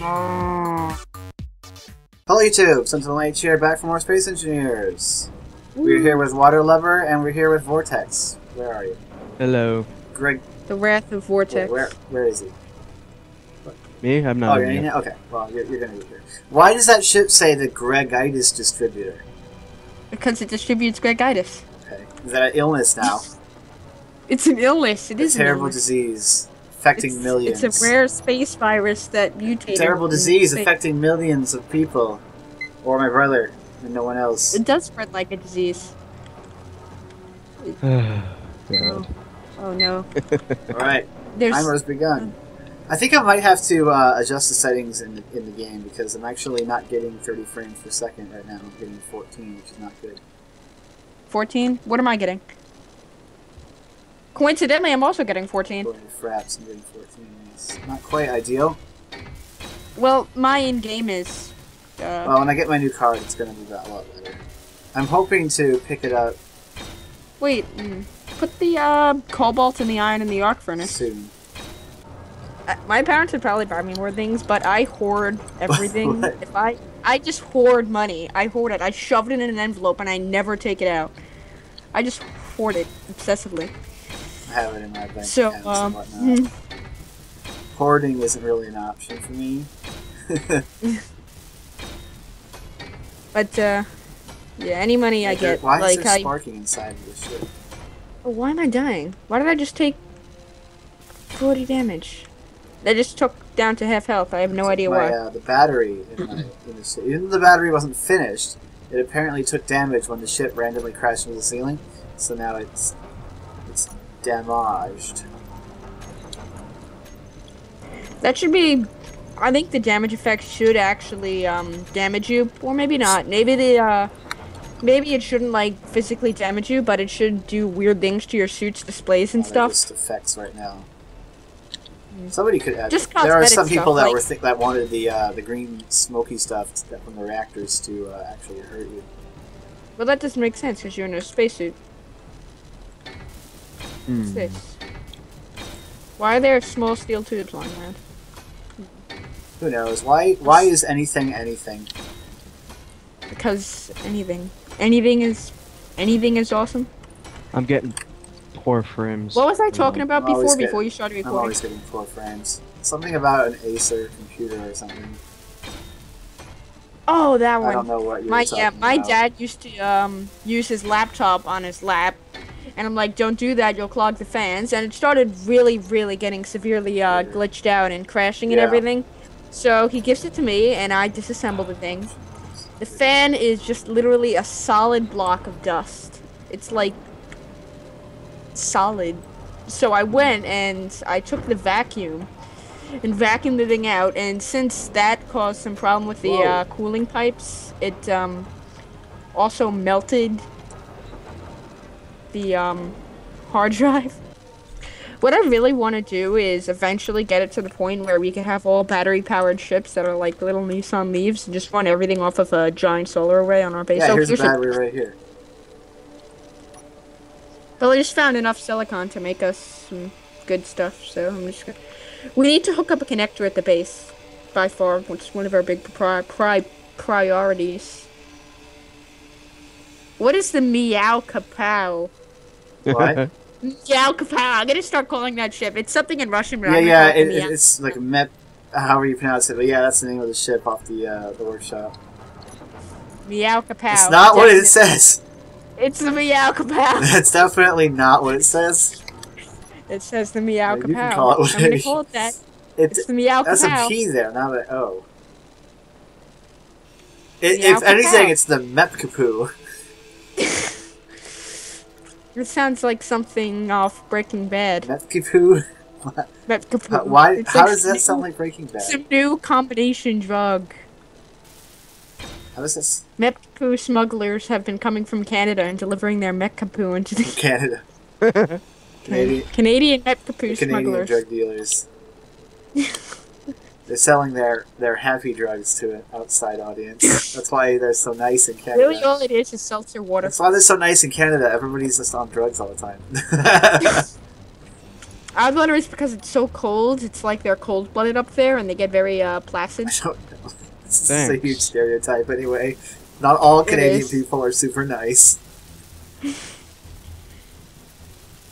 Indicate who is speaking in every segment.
Speaker 1: Hello YouTube, SentinalhMC here, back for more Space Engineers. We're here with Water Lover, and we're here with Vortex. Where are you?
Speaker 2: Hello.
Speaker 1: Greg.
Speaker 3: The Wrath of Vortex.
Speaker 1: Where is he?
Speaker 2: Me? I'm not.
Speaker 1: Oh, you're in here? Okay, well, you're gonna be here. Why does that ship say the Gregitis distributor?
Speaker 3: Because it distributes Gregitis.
Speaker 1: Okay. Is that an illness now?
Speaker 3: It's an illness. It is
Speaker 1: a terrible disease affecting millions.
Speaker 3: It's a rare space virus that mutated.
Speaker 1: A terrible disease affecting millions of people. Or my brother, and no one else.
Speaker 3: It does spread like a disease.
Speaker 2: God.
Speaker 3: Oh no.
Speaker 1: Alright, timer's begun. I think I might have to adjust the settings in the game because I'm actually not getting 30 frames per second right now. I'm getting 14, which is not good.
Speaker 3: 14? What am I getting? Coincidentally, I'm also getting 14.
Speaker 1: According to Fraps, I'm getting 14. It's not quite ideal.
Speaker 3: Well, my in-game is...
Speaker 1: well, when I get my new card, it's going to be a lot better. I'm hoping to pick it up...
Speaker 3: Wait, put the cobalt and the iron in the arc furnace.
Speaker 1: Soon.
Speaker 3: My parents would probably buy me more things, but I hoard everything. I just hoard money. I hoard it. I shove it in an envelope and I never take it out. I just hoard it obsessively.
Speaker 1: I have it in my bank
Speaker 3: so,
Speaker 1: accounts and whatnot. Hoarding isn't really an option for me.
Speaker 3: But, yeah, any money I get,
Speaker 1: why
Speaker 3: like
Speaker 1: is there sparking inside of this ship?
Speaker 3: Oh, why am I dying? Why did I just take 40 damage? I just took down to half health. I have no idea why.
Speaker 1: The battery in the ship. Even though the battery wasn't finished, it apparently took damage when the ship randomly crashed into the ceiling. So now it's damaged.
Speaker 3: That should be... I think the damage effect should actually damage you, or maybe not. Maybe the maybe it shouldn't like physically damage you, but it should do weird things to your suit's displays and stuff.
Speaker 1: Just effects right now. Somebody could add.
Speaker 3: Just
Speaker 1: there are some people that
Speaker 3: like,
Speaker 1: that wanted the green smoky stuff from the reactors to actually hurt you.
Speaker 3: Well, that doesn't make sense because you're in a spacesuit. What's this? Why are there small steel tubes lying around?
Speaker 1: Who knows? Why is anything anything?
Speaker 3: Because anything is awesome.
Speaker 2: I'm getting poor frames.
Speaker 3: What was I talking about before you started recording?
Speaker 1: I'm always getting 4 frames. Something about an Acer computer or something.
Speaker 3: Oh, that one.
Speaker 1: I don't know what you're talking about.
Speaker 3: My dad used to use his laptop on his lap, and I'm like, don't do that, you'll clog the fans. And it started really, really getting severely glitched out and crashing and everything. So he gives it to me, and I disassemble the thing. The fan is just literally a solid block of dust. It's like solid. So I went and I took the vacuum and vacuumed the thing out, and since that caused some problem with the cooling pipes, it also melted the hard drive. What I really want to do is eventually get it to the point where we can have all battery-powered ships that are like little Nissan Leafs and just run everything off of a giant solar array on our base.
Speaker 1: Yeah, here's a battery right here.
Speaker 3: Well, I just found enough silicon to make us some good stuff, so I'm just gonna... We need to hook up a connector at the base, by far, which is one of our big priorities. What is the meow kapow?
Speaker 1: What?
Speaker 3: Meow kapow. I'm gonna start calling that ship. It's something in Russian, but
Speaker 1: it's like Mep, however you pronounce it, but yeah, that's the name of the ship off the workshop.
Speaker 3: Meow kapow.
Speaker 1: It's not what it says.
Speaker 3: It's the meow kapow.
Speaker 1: That's definitely not what it says.
Speaker 3: It says the meow kapow.
Speaker 1: You can call it what
Speaker 3: I'm gonna call it that. It's the meow kapow.
Speaker 1: That's a P there, not an O. If anything, it's the Mepkapoo.
Speaker 3: It sounds like something off Breaking Bad.
Speaker 1: Mepkapoo?
Speaker 3: Mepkapoo.
Speaker 1: Why? How does that sound like Breaking Bad?
Speaker 3: It's a new combination drug.
Speaker 1: How is this?
Speaker 3: Mepkapoo smugglers have been coming from Canada and delivering their Mepkapoo into the...
Speaker 1: Canada.
Speaker 3: Canadian Mepkapoo smugglers.
Speaker 1: Canadian drug dealers. They're selling their happy drugs to an outside audience. That's why they're so nice in Canada.
Speaker 3: Really, all it is seltzer water.
Speaker 1: That's why they're so nice in Canada. Everybody's just on drugs all the time.
Speaker 3: I wonder it's because it's so cold. It's like they're cold-blooded up there, and they get very placid.
Speaker 1: I don't know. This is a huge stereotype anyway. Not all Canadian people are super nice.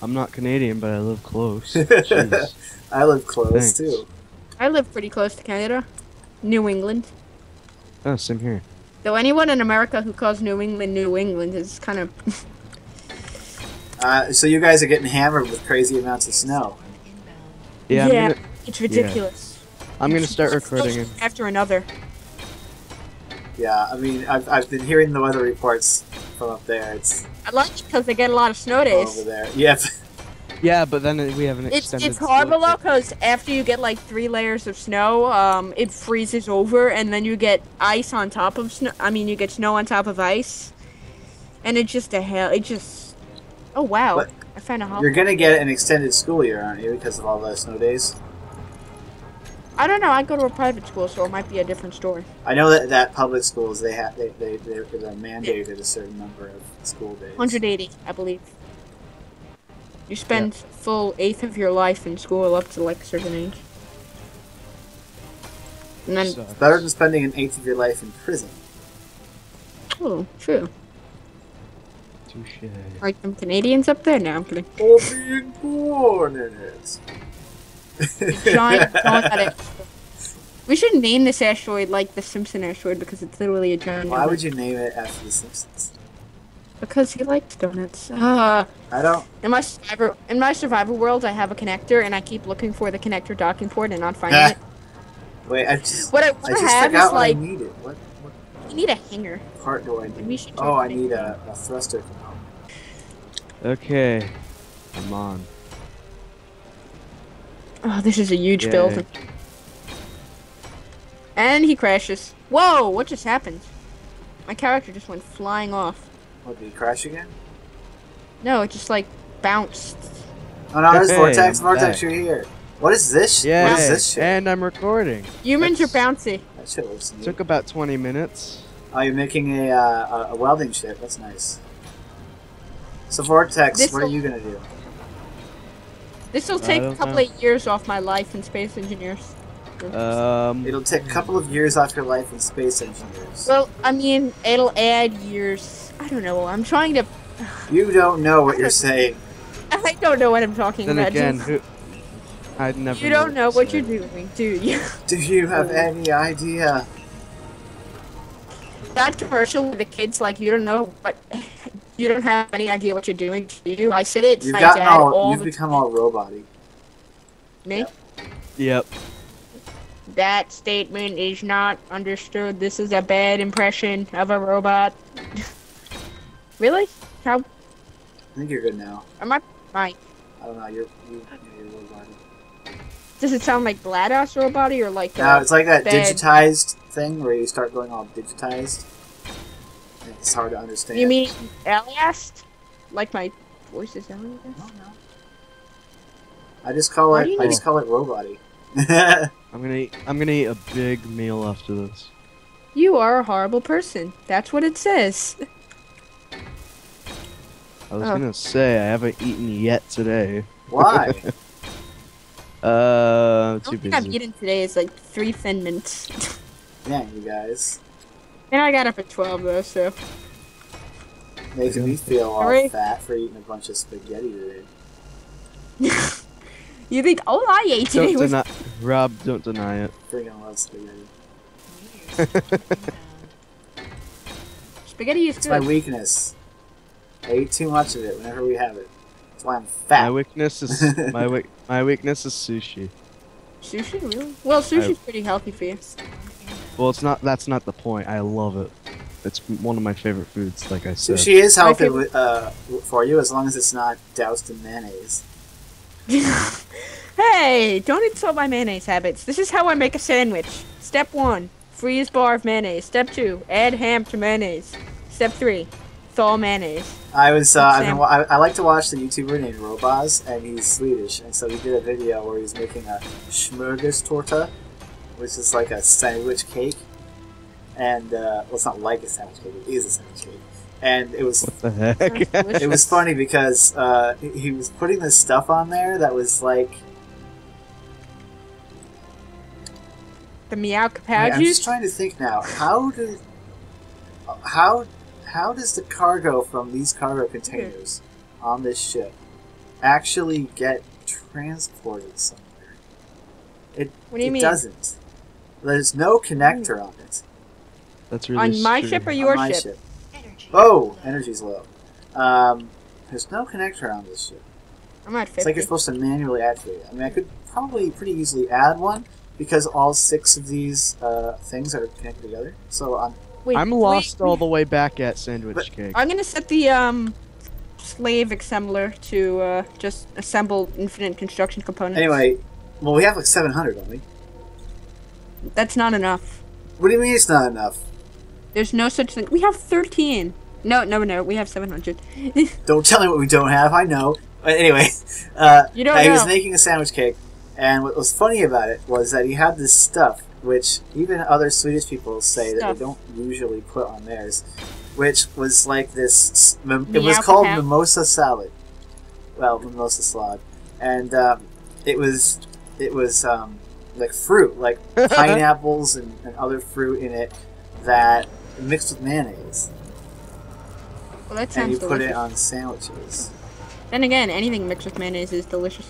Speaker 2: I'm not Canadian, but I live close. Jeez.
Speaker 1: I live close too.
Speaker 3: I live pretty close to Canada. New England.
Speaker 2: Oh, same here.
Speaker 3: Though anyone in America who calls New England is kind of...
Speaker 1: So you guys are getting hammered with crazy amounts of snow.
Speaker 2: Yeah,
Speaker 3: it's ridiculous.
Speaker 2: Yeah. I'm gonna start recording
Speaker 3: after another.
Speaker 1: Yeah, I mean, I've been hearing the weather reports from up there.
Speaker 3: I like it because they get a lot of snow days.
Speaker 1: Over there. Yep.
Speaker 2: Yeah, but then we have an extended...
Speaker 3: It's horrible though, because after you get like 3 layers of snow, it freezes over, and then you get ice on top of snow. I mean, you get snow on top of ice. And it's just a hell. It just... Oh, wow.
Speaker 1: But
Speaker 3: I found a hole.
Speaker 1: you're gonna get an extended school year, aren't you, because of all the snow days?
Speaker 3: I don't know. I go to a private school, so it might be a different story.
Speaker 1: I know that public schools, they're mandated a certain number of school days.
Speaker 3: 180, I believe. You spend full 1/8 of your life in school up to like a certain age. And then...
Speaker 1: It's better than spending an 1/8 of your life in prison.
Speaker 3: Oh, true.
Speaker 2: Touché.
Speaker 3: Like some Canadians up there? No, I'm kidding.
Speaker 1: Or being born in it.
Speaker 3: Giant asteroid. We should name this asteroid like the Simpson asteroid because it's literally a giant.
Speaker 1: Why would you name it after the Simpsons?
Speaker 3: Because he likes donuts.
Speaker 1: I don't.
Speaker 3: In my survivor world, I have a connector, and I keep looking for the connector docking port and not finding it.
Speaker 1: Wait, I just
Speaker 3: have
Speaker 1: forgot
Speaker 3: is like
Speaker 1: what I needed. What
Speaker 3: you need a hanger.
Speaker 1: part do I need?
Speaker 3: We should
Speaker 1: I need a thruster.
Speaker 2: Okay. I'm on.
Speaker 3: Oh, this is a huge building. And he crashes. Whoa! What just happened? My character just went flying off.
Speaker 1: What, did he crash again?
Speaker 3: No, it just like bounced.
Speaker 1: Oh no, there's Vortex.
Speaker 2: I'm
Speaker 1: Vortex,
Speaker 2: back.
Speaker 1: you're here. What is this?
Speaker 2: Yeah,
Speaker 1: What is this shit?
Speaker 2: and I'm recording.
Speaker 3: Humans are bouncy.
Speaker 1: That shit looks neat.
Speaker 2: Took about 20 minutes.
Speaker 1: Oh, you're making a welding ship. That's nice. So Vortex, what are you gonna do?
Speaker 3: This will take a couple of years off my life in space engineers.
Speaker 1: It'll take a couple of years off your life in space engineers.
Speaker 3: Well, I mean, it'll add years. I don't know. I'm trying to...
Speaker 1: You don't know what you're saying.
Speaker 3: I don't know what I'm talking
Speaker 2: Then
Speaker 3: about.
Speaker 2: again, I'd never.
Speaker 3: You don't know what you're doing, do you?
Speaker 1: Do you have any idea?
Speaker 3: That commercial with the kids, like, you don't know what... You don't have any idea what you're doing, do you? I said it to my dad all
Speaker 1: You've become all robot-y.
Speaker 3: Me?
Speaker 2: Yep.
Speaker 3: That statement is not understood. This is a bad impression of a robot. Really? How?
Speaker 1: I think you're good now.
Speaker 3: Am I?
Speaker 1: I don't know. You're robot-y.
Speaker 3: Does it sound like GLaDOS robot or like?
Speaker 1: No, it's like that
Speaker 3: bad...
Speaker 1: digitized thing where you start going all digitized. And it's hard to understand.
Speaker 3: You mean Aliast? Like my voice is Aliast?
Speaker 1: No. I just call it robot-y.
Speaker 2: I'm gonna eat a big meal after this.
Speaker 3: You are a horrible person. That's what it says.
Speaker 2: I was gonna say I haven't eaten yet today.
Speaker 1: Why?
Speaker 2: Too busy.
Speaker 3: I've eaten today is like 3 Thin Mints.
Speaker 1: Yeah, you guys.
Speaker 3: And I got up at 12 though, so.
Speaker 1: Making me feel all
Speaker 3: Hooray.
Speaker 1: fat for eating a bunch of spaghetti today.
Speaker 3: You think all I ate today was...
Speaker 2: Rob, don't deny it.
Speaker 1: Freaking love spaghetti.
Speaker 3: Spaghetti is
Speaker 1: It's
Speaker 3: good.
Speaker 1: my weakness. I eat too much of it whenever we have it. That's why I'm fat.
Speaker 2: My weakness is my weakness is sushi.
Speaker 3: Sushi, really? Well, sushi's pretty healthy for you.
Speaker 2: Well, it's not. That's not the point. I love it. It's one of my favorite foods. Like I said.
Speaker 1: Sushi is healthy for you as long as it's not doused in mayonnaise.
Speaker 3: Hey, don't insult my mayonnaise habits. This is how I make a sandwich. Step 1, freeze bar of mayonnaise. Step 2, add ham to mayonnaise. Step 3, thaw mayonnaise.
Speaker 1: I like to watch the YouTuber named Robaz, and he's Swedish, and so he did a video where he's making a smörgåstårta, which is like a sandwich cake. And well, it's not like a sandwich cake; it is a sandwich cake. And it was
Speaker 2: What the heck?
Speaker 1: it was funny because he was putting this stuff on there that was like
Speaker 3: the meow
Speaker 1: I'm
Speaker 3: capages.
Speaker 1: just trying to think now. How does the cargo from these cargo containers on this ship actually get transported somewhere?
Speaker 3: What do you
Speaker 1: it
Speaker 3: mean?
Speaker 1: doesn't. There's no connector on it.
Speaker 2: That's really
Speaker 3: On my
Speaker 2: strange.
Speaker 3: ship or your
Speaker 1: On my
Speaker 3: ship?
Speaker 1: Oh, energy's low. There's no connector on this ship.
Speaker 3: I'm at 50.
Speaker 1: It's like you're supposed to manually activate it. I mean, I could probably pretty easily add one because all 6 of these things are connected together. So
Speaker 3: Wait,
Speaker 2: I'm lost all the way back at Sandwich Cake.
Speaker 3: I'm gonna set the slave assembler to just assemble infinite construction components.
Speaker 1: anyway, well, we have like 700, don't we?
Speaker 3: That's not enough.
Speaker 1: What do you mean it's not enough?
Speaker 3: There's no such thing. We have 13. No, we have 700.
Speaker 1: Don't tell me what we don't have. I know. But anyway,
Speaker 3: You don't
Speaker 1: he was
Speaker 3: know.
Speaker 1: making a sandwich cake, and what was funny about it was that he had this stuff, which even other Swedish people say that they don't usually put on theirs, which was like this. It was called mimosa salad. Well, mimosa salad, and it was like fruit, like pineapples and other fruit in it that mixed with mayonnaise.
Speaker 3: Well, that
Speaker 1: And
Speaker 3: sounds
Speaker 1: you put
Speaker 3: delicious.
Speaker 1: it on sandwiches.
Speaker 3: Then again, anything mixed with mayonnaise is delicious.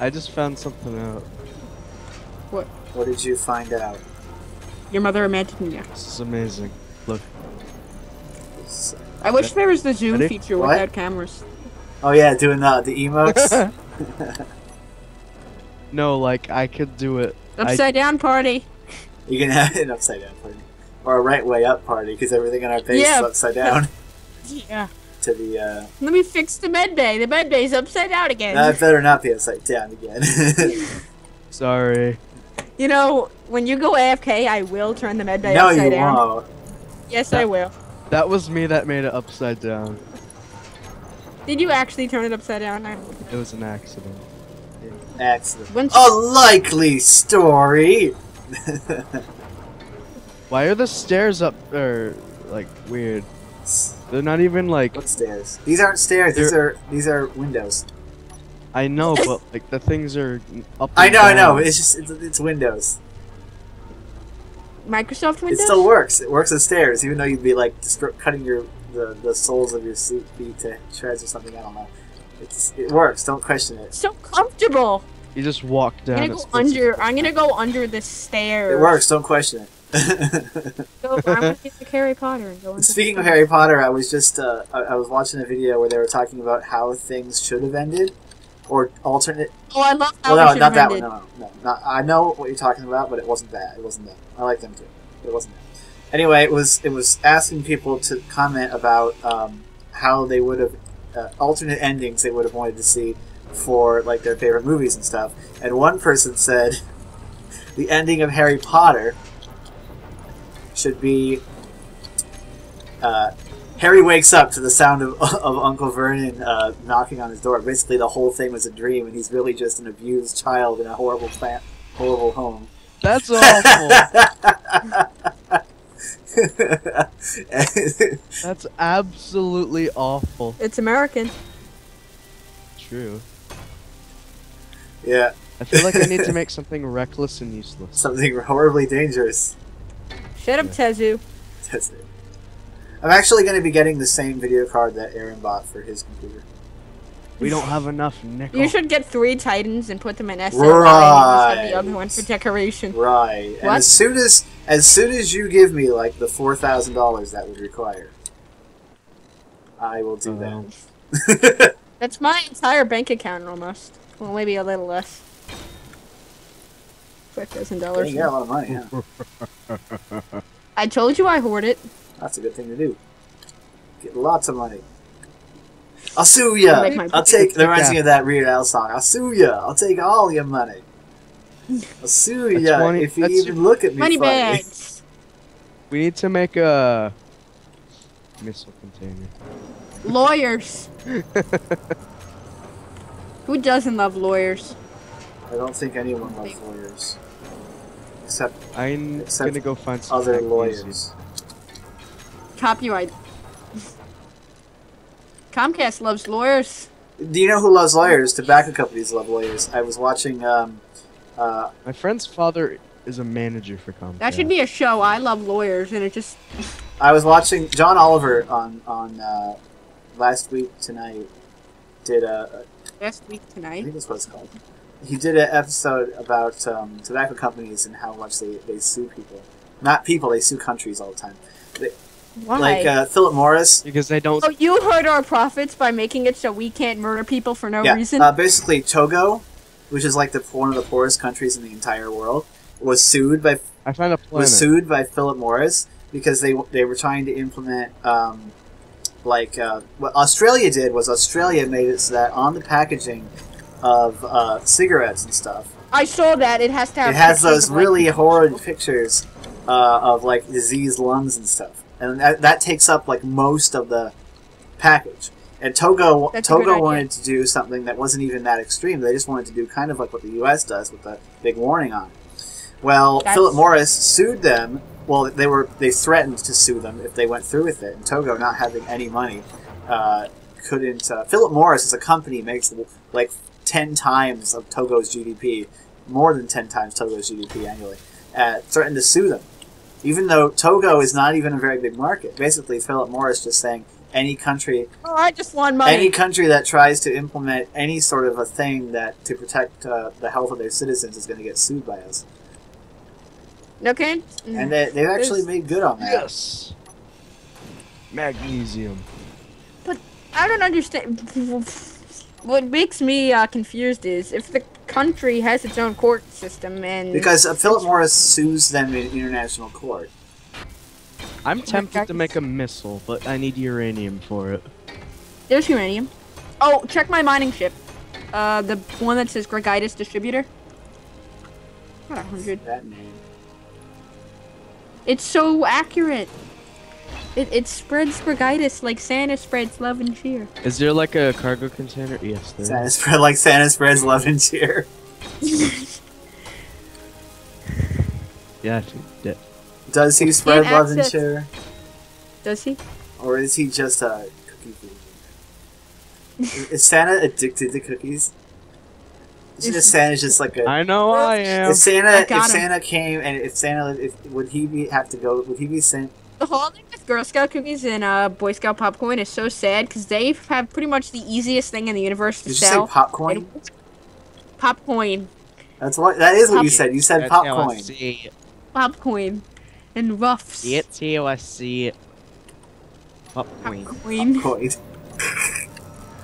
Speaker 2: I just found something out.
Speaker 3: What?
Speaker 1: What did you find out?
Speaker 3: Your mother imagined you.
Speaker 2: This is amazing. Look.
Speaker 3: I wish there was the zoom
Speaker 2: Ready?
Speaker 3: feature
Speaker 1: What?
Speaker 3: without cameras.
Speaker 1: Oh yeah, doing the emotes.
Speaker 2: No, like, I could do it.
Speaker 3: Upside down party.
Speaker 1: You can have an upside down party, or a right way up party, because everything on our base
Speaker 3: Yeah.
Speaker 1: is upside down.
Speaker 3: Yeah.
Speaker 1: To the
Speaker 3: Let me fix the med bay. The med bay's upside down again.
Speaker 1: that better not be upside down again.
Speaker 2: Sorry.
Speaker 3: You know, when you go AFK, I will turn the med bay
Speaker 1: No,
Speaker 3: upside
Speaker 1: you
Speaker 3: down.
Speaker 1: won't.
Speaker 3: Yes, I will.
Speaker 2: That was me that made it upside down.
Speaker 3: Did you actually turn it upside down?
Speaker 2: It was an accident.
Speaker 1: Accident.
Speaker 3: Once-
Speaker 1: A likely story.
Speaker 2: Why are the stairs up there, like, weird? They're not even, like...
Speaker 1: What stairs? These aren't stairs. These are windows.
Speaker 2: I know, but, like, the things are up
Speaker 1: I
Speaker 2: and
Speaker 1: know. I know.
Speaker 2: down.
Speaker 1: It's just it's windows.
Speaker 3: Microsoft Windows?
Speaker 1: It still works. It works as stairs, even though you'd be like cutting the soles of your feet to shreds or something. I don't know. It works. Don't question it.
Speaker 3: So comfortable.
Speaker 2: You just walk down.
Speaker 3: I'm gonna go under the stairs.
Speaker 1: It works. Don't question it.
Speaker 3: So I'm gonna get like Harry Potter and go under
Speaker 1: Speaking
Speaker 3: the
Speaker 1: of
Speaker 3: stairs.
Speaker 1: Harry Potter, I was just I was watching a video where they were talking about how things should have ended, or alternate.
Speaker 3: Oh, I love how
Speaker 1: Well,
Speaker 3: we
Speaker 1: no,
Speaker 3: should
Speaker 1: not
Speaker 3: have
Speaker 1: that
Speaker 3: ended.
Speaker 1: one. No. Not, I know what you're talking about, but it wasn't that. It wasn't that. I like them too. But it wasn't that. Anyway, it was asking people to comment about how they would have alternate endings they would have wanted to see for like their favorite movies and stuff. And one person said the ending of Harry Potter should be Harry wakes up to the sound of Uncle Vernon knocking on his door. Basically, the whole thing was a dream, and he's really just an abused child in a horrible home.
Speaker 2: That's awful. That's absolutely awful.
Speaker 3: It's American.
Speaker 2: True.
Speaker 1: Yeah,
Speaker 2: I feel like I need to make something reckless and useless.
Speaker 1: something horribly dangerous.
Speaker 3: Shut up, Tezu.
Speaker 1: That's it. I'm actually going to be getting the same video card that Aaron bought for his computer.
Speaker 2: We don't have enough nickel.
Speaker 3: You should get 3 Titans and put them in SLI
Speaker 1: Right.
Speaker 3: and just have the other one for decoration.
Speaker 1: Right. And
Speaker 3: What?
Speaker 1: as soon as you give me like the $4,000 that would require, I will do that.
Speaker 3: That's my entire bank account almost. Well, maybe a little less. $5,000.
Speaker 1: You got a lot of money, yeah.
Speaker 3: I told you I hoard it.
Speaker 1: That's a good thing to do. Get lots of money. I'll sue ya!
Speaker 3: Make my-
Speaker 1: I'll take... That reminds me of that Weird Al song. I'll sue ya! I'll take all your money. I'll sue
Speaker 2: That's
Speaker 1: ya
Speaker 2: funny-
Speaker 1: if you
Speaker 2: that's-
Speaker 1: even look at me
Speaker 3: Money
Speaker 1: funny.
Speaker 3: bags.
Speaker 2: We need to make a missile container.
Speaker 3: Lawyers. Who doesn't love lawyers?
Speaker 1: I don't think anyone loves lawyers. Except
Speaker 2: I'm
Speaker 1: Except
Speaker 2: gonna go find some
Speaker 1: other
Speaker 2: magnesium.
Speaker 1: lawyers.
Speaker 3: Copyright. Comcast loves lawyers.
Speaker 1: Do you know who loves lawyers? Tobacco companies love lawyers. I was watching.
Speaker 2: My friend's father is a manager for Comcast.
Speaker 3: That should be a show. I love lawyers, and it just.
Speaker 1: I was watching John Oliver on last week tonight. Did a
Speaker 3: Last week
Speaker 1: I
Speaker 3: tonight.
Speaker 1: think that's what it's called. He did an episode about tobacco companies and how much they sue people. Not people, they sue countries all the time.
Speaker 3: Why?
Speaker 1: Like Philip Morris.
Speaker 2: Because they don't.
Speaker 3: Oh, you hurt our profits by making it so we can't murder people for no reason?
Speaker 1: Basically, Togo, which is like one of the poorest countries in the entire world, was sued by Philip Morris because they were trying to implement what Australia did was Australia made it so that on the packaging of cigarettes and stuff,
Speaker 3: I saw that. It has to have.
Speaker 1: it has
Speaker 3: pictures
Speaker 1: those
Speaker 3: of,
Speaker 1: really horrid pictures of like diseased lungs and stuff, and that takes up like most of the package. And Togo wanted to do something that wasn't even that extreme. They just wanted to do kind of like what the U.S. does with the big warning on it. Well, Philip Morris sued them. Well, they threatened to sue them if they went through with it. And Togo, not having any money, couldn't. Philip Morris as a company makes like 10 times of Togo's GDP, more than 10 times Togo's GDP annually. Threatened to sue them, even though Togo is not even a very big market. Basically, Philip Morris just saying any country.
Speaker 3: Oh, I just want money.
Speaker 1: Any country that tries to implement any sort of a thing that to protect the health of their citizens is going to get sued by us.
Speaker 3: Okay.
Speaker 1: And they've actually made good on that.
Speaker 2: Yes. Magnesium.
Speaker 3: But I don't understand. What makes me confused is if the country has its own court system and
Speaker 1: because Philip Morris sues them in international court.
Speaker 2: I'm tempted to make a missile, but I need uranium for it.
Speaker 3: There's uranium. Oh, check my mining ship. The one that says Gregitis Distributor. Got 100.
Speaker 1: That name.
Speaker 3: It's so accurate. It spreads Gregitis like Santa spreads love and cheer.
Speaker 2: Is there like a cargo container? Yes, there is.
Speaker 1: Santa spreads love and cheer.
Speaker 2: Yeah, yeah.
Speaker 1: Does he spread love and cheer?
Speaker 3: Does he?
Speaker 1: Or is he just a cookie food? Is Santa addicted to cookies? Santa's just like a.
Speaker 2: I know I am.
Speaker 1: If Santa came and would he be sent?
Speaker 3: The whole thing with Girl Scout cookies and Boy Scout popcorn is so sad because they have pretty much the easiest thing in the universe to sell.
Speaker 1: Did you say popcorn?
Speaker 3: Popcorn.
Speaker 1: That is what you said. You said popcorn.
Speaker 3: Popcorn. And ruffs.
Speaker 2: It's here, I see it. Popcorn.
Speaker 1: Popcorn.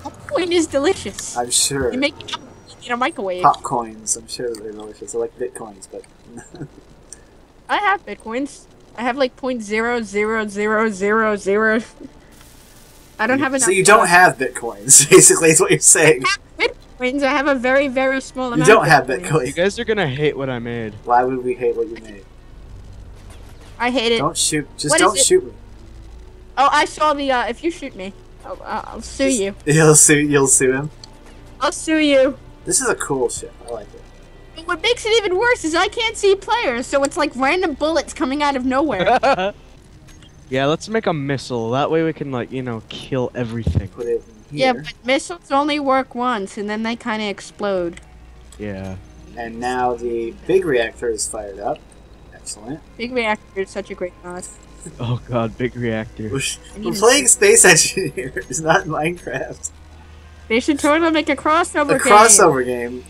Speaker 3: Popcorn is delicious.
Speaker 1: I'm sure.
Speaker 3: You make it in a microwave.
Speaker 1: Popcoins, I'm sure they're delicious. They're like bitcoins, but.
Speaker 3: I have bitcoins. I have like 0.00000. I don't have enough.
Speaker 1: So you don't have bitcoins, basically, is what you're saying.
Speaker 3: I have bitcoins. I have a very, very small amount.
Speaker 1: You don't have bitcoins.
Speaker 2: You guys are gonna hate what I made.
Speaker 1: Why would we hate what you made?
Speaker 3: I hate it.
Speaker 1: Don't shoot. Just don't shoot me.
Speaker 3: Oh, I saw the. If you shoot me, I'll sue you.
Speaker 1: You'll sue him.
Speaker 3: I'll sue you.
Speaker 1: This is a cool ship. I like it.
Speaker 3: But what makes it even worse is I can't see players, so it's like random bullets coming out of nowhere.
Speaker 2: Yeah, let's make a missile. That way we can, like, kill everything.
Speaker 1: Put it in
Speaker 3: Yeah,
Speaker 1: here.
Speaker 3: but missiles only work once, and then they kind of explode.
Speaker 2: Yeah.
Speaker 1: And now the big reactor is fired up. Excellent.
Speaker 3: Big reactor is such a great mod.
Speaker 2: Oh god, big reactor.
Speaker 1: We're playing Space Engineers, not Minecraft.
Speaker 3: They should totally make a crossover game.
Speaker 1: A crossover game.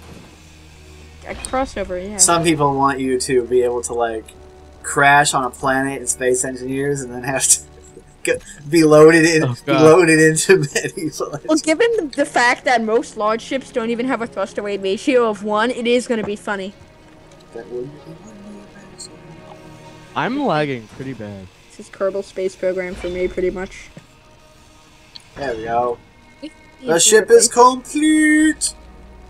Speaker 3: A crossover, yeah.
Speaker 1: Some people want you to be able to, like, crash on a planet in Space Engineers and then have to be loaded into medieval.
Speaker 3: Well, given the fact that most large ships don't even have a thrust to weight ratio of 1, it is going to be funny.
Speaker 1: That would be
Speaker 2: I'm lagging pretty bad.
Speaker 3: This is Kerbal Space Program for me, pretty much.
Speaker 1: There we go. The ship is complete!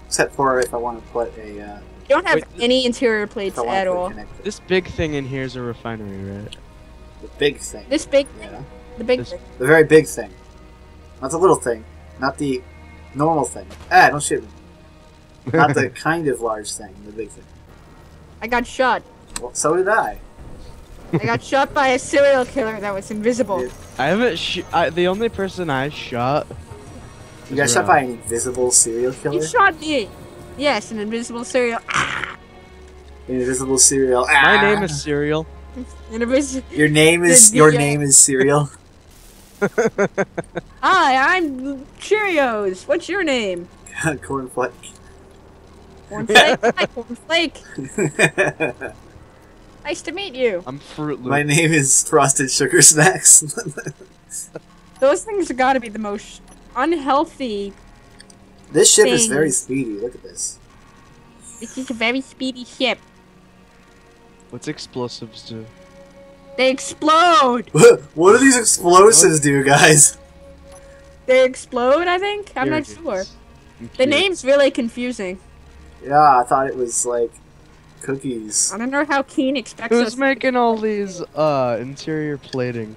Speaker 1: Except for if I want to put a...
Speaker 3: You don't have any interior plates at all.
Speaker 2: This big thing in here is a refinery, right?
Speaker 1: The big thing.
Speaker 3: This big thing?
Speaker 1: Yeah.
Speaker 3: The big thing.
Speaker 1: The very big thing. Not the little thing. Not the normal thing. Ah, don't shoot me. Not the kind of large thing. The big thing.
Speaker 3: I got shot.
Speaker 1: Well, so did I.
Speaker 3: I got shot by a serial killer that was invisible.
Speaker 2: I haven't the only person I shot
Speaker 1: You got shot by an invisible serial killer?
Speaker 3: You shot me! Yes, an invisible serial. Ah!
Speaker 1: An invisible serial.
Speaker 2: My name is Serial.
Speaker 1: Your name is Serial.
Speaker 3: Hi, I'm Cheerios. What's your name?
Speaker 1: Cornflake.
Speaker 3: Cornflake? Hi, Cornflake. Nice to meet you.
Speaker 2: I'm Fruit Loop.
Speaker 1: My name is Frosted Sugar Snacks.
Speaker 3: Those things have got to be the most unhealthy.
Speaker 1: This ship is very speedy. Look at this.
Speaker 3: This is a very speedy ship.
Speaker 2: What's explosives do?
Speaker 3: They explode!
Speaker 1: What do these explosives do, guys?
Speaker 3: They explode, I think? I'm not sure. The name's really confusing.
Speaker 1: Yeah, I thought it was like cookies.
Speaker 3: I don't know how Keen expects us.
Speaker 2: Who's making all these interior plating?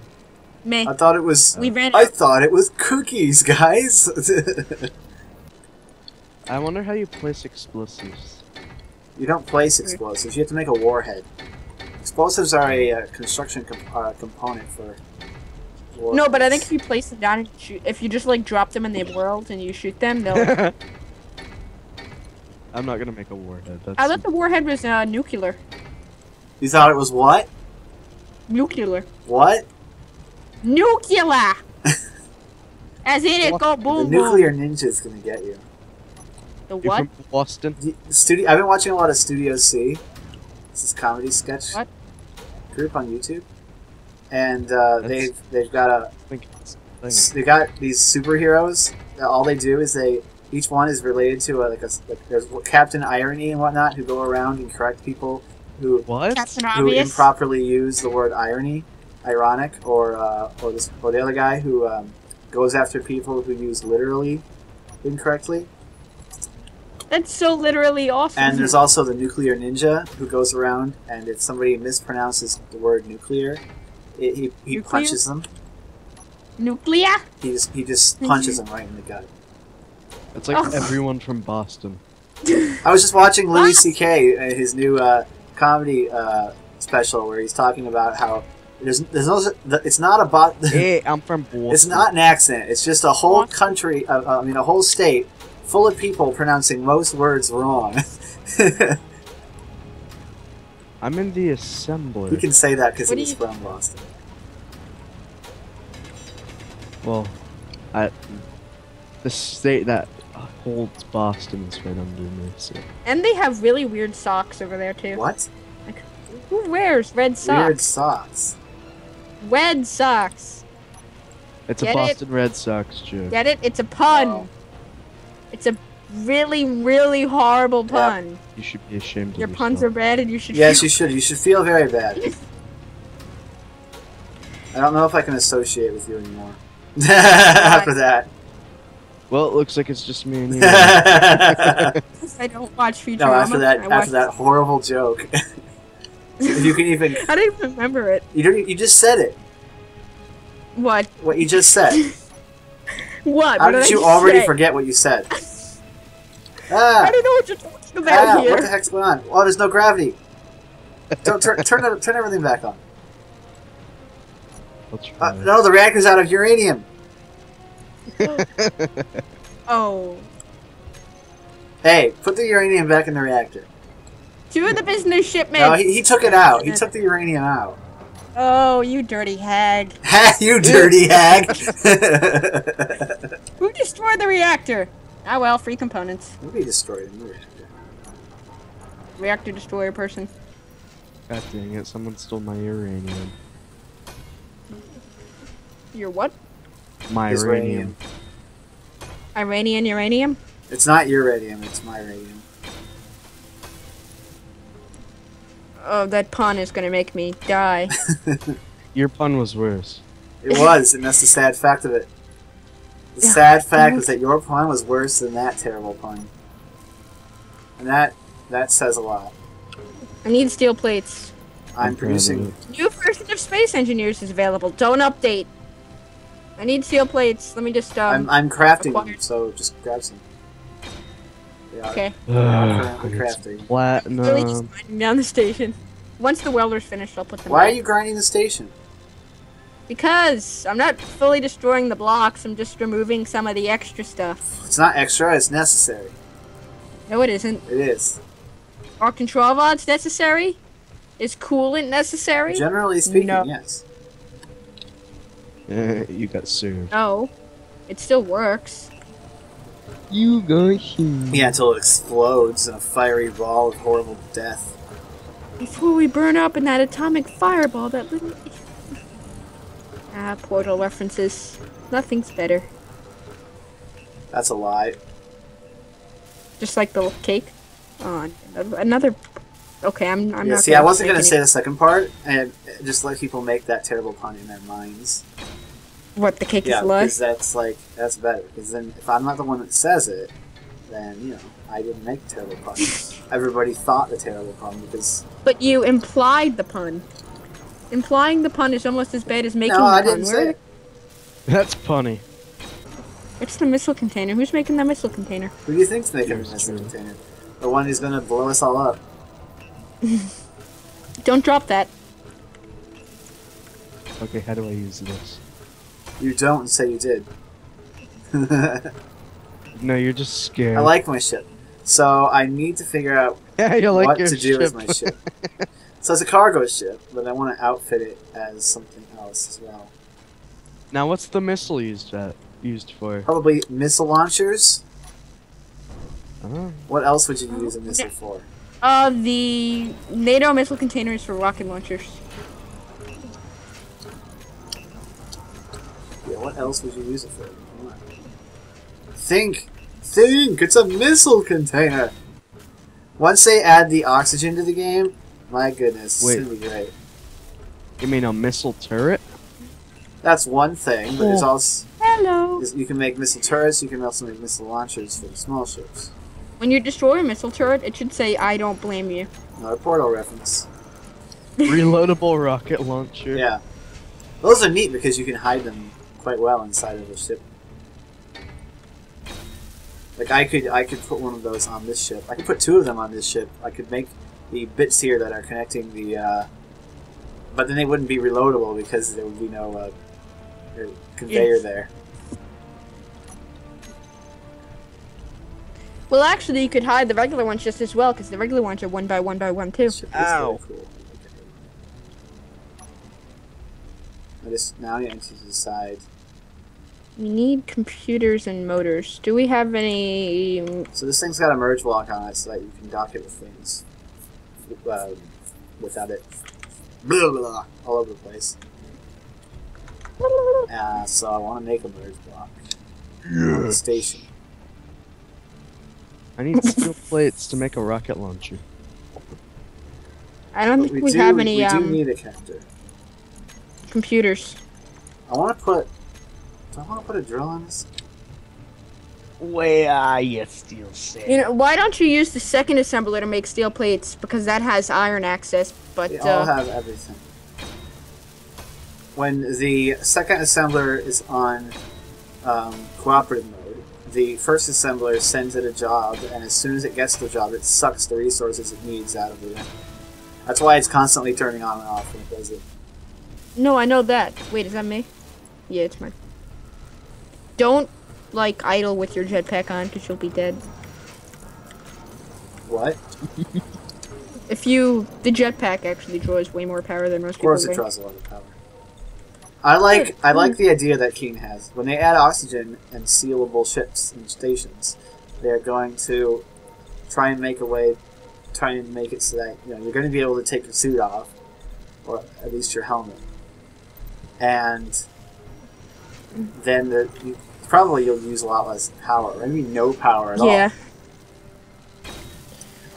Speaker 3: Me.
Speaker 1: I thought it was.
Speaker 3: I
Speaker 1: thought it was cookies, guys.
Speaker 2: I wonder how you place explosives.
Speaker 1: You don't place explosives. You have to make a warhead. Explosives are a construction component for warheads.
Speaker 3: No, but I think if you place them down and shoot, if you just like drop them in the world and you shoot them, they'll.
Speaker 2: I'm not gonna make a warhead.
Speaker 3: I thought the warhead was nuclear.
Speaker 1: You thought it was what?
Speaker 3: Nuclear.
Speaker 1: What?
Speaker 3: Nuclear! As in it go boom
Speaker 1: The nuclear ninja's gonna get you.
Speaker 3: The
Speaker 2: You
Speaker 3: what?
Speaker 2: from Boston?
Speaker 1: I've been watching a lot of Studio C. This is comedy sketch
Speaker 3: What?
Speaker 1: group on YouTube, and they've got they got these superheroes. All they do is each one is related to there's Captain Irony and whatnot who go around and correct people who improperly use the word ironic, or the other guy who goes after people who use literally incorrectly.
Speaker 3: That's so literally awesome.
Speaker 1: And there's also the nuclear ninja who goes around, and if somebody mispronounces the word nuclear, he punches them.
Speaker 3: Nuclear?
Speaker 1: He just punches them right in the gut.
Speaker 2: It's like everyone from Boston.
Speaker 1: I was just watching Louis C.K. His new comedy special where he's talking about how there's no it's not about
Speaker 2: Hey, I'm from Boston.
Speaker 1: It's not an accent. It's just a whole country. A whole state full of people pronouncing most words wrong.
Speaker 2: I'm in the assembly.
Speaker 1: He can say that because he's from Boston.
Speaker 2: Well, the state that holds Boston is right under me. So.
Speaker 3: And they have really weird socks over there too.
Speaker 1: What?
Speaker 3: Like, who wears red socks?
Speaker 1: Weird socks.
Speaker 3: Red socks.
Speaker 2: It's a Boston Red Sox joke.
Speaker 3: Get it? It's a pun.
Speaker 1: Oh.
Speaker 3: It's a really, really horrible pun.
Speaker 1: Yep.
Speaker 2: You should be ashamed of
Speaker 3: Your
Speaker 2: yourself.
Speaker 3: puns are bad and you should
Speaker 1: Yes, you should. You should feel very bad. I don't know if I can associate with you anymore. After that.
Speaker 2: Well, it looks like it's just me and you.
Speaker 3: I don't watch Futurama.
Speaker 1: No, after that horrible joke. If you can even...
Speaker 3: I don't even remember it.
Speaker 1: You just said it.
Speaker 3: What?
Speaker 1: What you just said.
Speaker 3: What?
Speaker 1: How did you already forget what you said?
Speaker 3: I don't know what you're talking about here.
Speaker 1: What the heck's going on? Oh, there's no gravity. Don't turn everything back on. No, the reactor's out of uranium.
Speaker 3: Oh.
Speaker 1: Hey, put the uranium back in the reactor.
Speaker 3: To the business shipment.
Speaker 1: No, he took it out. He took the uranium out.
Speaker 3: Oh, you dirty hag.
Speaker 1: You dirty hag.
Speaker 3: Who destroyed the reactor? Ah well, free components.
Speaker 1: Nobody destroyed the reactor.
Speaker 3: Reactor destroyer person.
Speaker 2: God dang it, someone stole my uranium.
Speaker 3: Your what?
Speaker 2: My uranium.
Speaker 3: Iranian uranium?
Speaker 1: It's not uranium, it's my uranium.
Speaker 3: Oh, that pun is gonna make me die.
Speaker 2: Your pun was worse.
Speaker 1: It was, and that's the sad fact of it. The sad fact is that your pun was worse than that terrible pun. And that says a lot. I
Speaker 3: need steel plates.
Speaker 1: I'm producing...
Speaker 3: New version of Space Engineers is available. Don't update. I need steel plates. Let me just,
Speaker 1: I'm crafting them, so just grab some.
Speaker 3: Okay.
Speaker 1: Crafting.
Speaker 2: Platinum.
Speaker 3: Really just grinding down the station. Once the welder's finished, I'll put them
Speaker 1: Why
Speaker 3: back.
Speaker 1: are you grinding the station?
Speaker 3: Because I'm not fully destroying the blocks, I'm just removing some of the extra stuff.
Speaker 1: It's not extra, it's necessary.
Speaker 3: No, it isn't.
Speaker 1: It is.
Speaker 3: Are control rods necessary? Is coolant necessary?
Speaker 1: Generally speaking,
Speaker 3: No.
Speaker 1: yes.
Speaker 2: You got sued.
Speaker 3: No. It still works.
Speaker 2: You got sued.
Speaker 1: Yeah, until it explodes in a fiery ball of horrible death.
Speaker 3: Before we burn up in that atomic fireball that lit me. Ah, Portal references. Nothing's better.
Speaker 1: That's a lie.
Speaker 3: Just like the cake. Oh, another. Okay, I'm
Speaker 1: Yeah,
Speaker 3: not.
Speaker 1: see, I wasn't gonna say the second part, and just let people make that terrible pun in their minds.
Speaker 3: What, the cake
Speaker 1: Yeah,
Speaker 3: is lie?
Speaker 1: because that's better. Because then, if I'm not the one that says it, then you know I didn't make the terrible pun. Everybody thought the terrible pun because.
Speaker 3: But you implied the pun. Implying the pun is almost as bad as making
Speaker 1: No,
Speaker 3: the
Speaker 1: I
Speaker 3: pun.
Speaker 1: didn't say it.
Speaker 2: That's punny.
Speaker 3: It's the missile container. Who's making that missile container?
Speaker 1: Who do you think's making
Speaker 2: Yours
Speaker 1: this
Speaker 2: truly.
Speaker 1: container? The one who's gonna blow us all up.
Speaker 3: Don't drop that.
Speaker 2: Okay, how do I use this?
Speaker 1: You don't say you did.
Speaker 2: No, you're just scared.
Speaker 1: I like my ship, so I need to figure out
Speaker 2: Yeah, you like
Speaker 1: what
Speaker 2: your
Speaker 1: to do with
Speaker 2: ship.
Speaker 1: my ship. So it's a cargo ship, but I want to outfit it as something else as well.
Speaker 2: Now, what's the missile used for?
Speaker 1: Probably missile launchers.
Speaker 2: Oh.
Speaker 1: What else would you use a missile for?
Speaker 3: The NATO missile container is for rocket launchers.
Speaker 1: Yeah, what else would you use it for? Come on. Think! It's a missile container! Once they add the oxygen to the game, my goodness,
Speaker 2: Wait.
Speaker 1: it's gonna be great.
Speaker 2: You mean a missile turret?
Speaker 1: That's one thing, but there's
Speaker 2: Oh.
Speaker 1: also
Speaker 3: Hello.
Speaker 1: you can make missile turrets. You can also make missile launchers for the small ships.
Speaker 3: When you destroy a missile turret, it should say, "I don't blame you."
Speaker 1: Another Portal reference.
Speaker 2: Reloadable rocket launcher.
Speaker 1: Yeah, those are neat because you can hide them quite well inside of a ship. Like I could put one of those on this ship. I could put two of them on this ship. I could make the bits here that are connecting the, but then they wouldn't be reloadable because there would be no conveyor there.
Speaker 3: Well, actually, you could hide the regular ones just as well, because the regular ones are 1 by 1 by 1 too.
Speaker 1: This ship is
Speaker 2: Ow.
Speaker 1: very cool. Okay. Now you need to decide.
Speaker 3: We need computers and motors. Do we have any?
Speaker 1: So this thing's got a merge block on it so that you can dock it with things without it blah, blah, blah, all over the place. So I want to make a merge block on the station.
Speaker 2: I need steel plates to make a rocket launcher.
Speaker 3: I don't
Speaker 1: But
Speaker 3: think we have any
Speaker 1: we do need a connector.
Speaker 3: computers.
Speaker 1: I want to put. Do I want to put a drill on this?
Speaker 2: Where are you, steel set?
Speaker 3: You know, why don't you use the second assembler to make steel plates? Because that has iron access. But
Speaker 1: They all have everything. When the second assembler is on cooperative mode, the first assembler sends it a job, and as soon as it gets the job, it sucks the resources it needs out of it. That's why it's constantly turning on and off when it does it.
Speaker 3: no, I know that. Wait, is that me? Yeah, it's mine. Don't like idle with your jetpack on, because you'll be dead.
Speaker 1: What?
Speaker 3: The jetpack actually draws way more power than most
Speaker 1: Of
Speaker 3: people.
Speaker 1: course, it draws a lot of power. I like the idea that Keen has. When they add oxygen and sealable ships and stations, they're going to try and make it so that you're going to be able to take your suit off, or at least your helmet, and then you'll use a lot less power, or maybe no power at all.
Speaker 3: Yeah.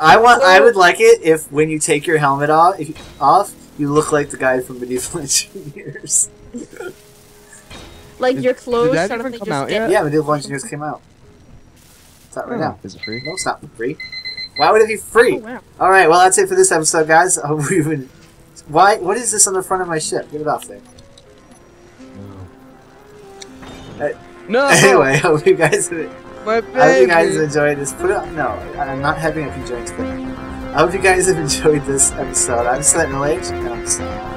Speaker 1: I would like it if when you take your helmet off, you look like the guy from Medieval Engineers.
Speaker 3: Like your clothes
Speaker 2: Did that
Speaker 3: sort of
Speaker 2: even
Speaker 3: thing
Speaker 2: come
Speaker 3: just
Speaker 2: out
Speaker 3: get-
Speaker 2: yet?
Speaker 1: Yeah, Medieval Engineers came out. It's out right now.
Speaker 2: Is it free?
Speaker 1: No, it's not free. Why would it be free?
Speaker 3: Oh, wow.
Speaker 1: All right, well that's it for this episode, guys. I hope we've been. Why? What is this on the front of my ship? Get it off there.
Speaker 2: No.
Speaker 1: Anyway, I hope you guys.
Speaker 2: My
Speaker 1: I hope you guys
Speaker 2: baby.
Speaker 1: enjoyed this. Put it on. No, I'm not having a conjoined thing. I hope you guys have enjoyed this episode. I'm SentinalhMC, and I'm signing off.